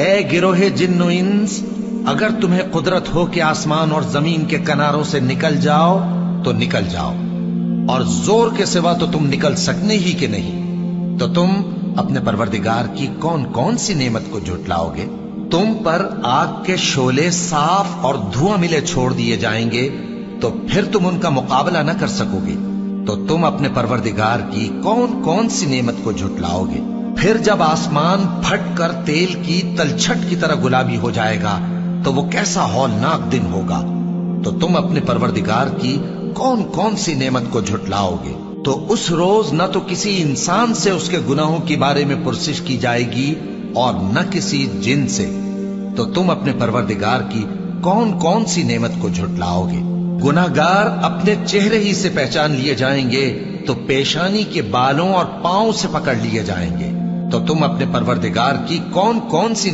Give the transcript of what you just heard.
اے گروہ جن و انس، اگر تمہیں قدرت ہو کہ آسمان اور زمین کے کناروں سے نکل جاؤ تو نکل جاؤ، اور زور کے سوا تو تم نکل سکنے ہی کہ نہیں، تو تم اپنے پروردگار کی کون کون سی نعمت کو جھٹلاؤ گے؟ تم پر آگ کے شعلے صاف اور دھواں ملے چھوڑ دیے جائیں گے، تو پھر تم ان کا مقابلہ نہ کر سکو گے، تو تم اپنے پروردگار کی کون کون سی نعمت کو جھٹلاؤ گے؟ پھر جب آسمان پھٹ کر تیل کی تلچھٹ کی طرح گلابی ہو جائے گا تو وہ کیسا ہولناک دن ہوگا، تو تم اپنے پروردگار کی کون کون سی نعمت کو جھٹلاؤ گے؟ تو اس روز نہ تو کسی انسان سے اس کے گناہوں کے بارے میں پرسش کی جائے گی اور نہ کسی جن سے، تو تم اپنے پروردگار کی کون کون سی نعمت کو جھٹلاؤ گے؟ گناہگار اپنے چہرے ہی سے پہچان لیے جائیں گے تو پیشانی کے بالوں اور پاؤں سے پکڑ لیے جائیں گے، تو تم اپنے پروردگار کی کون کون سی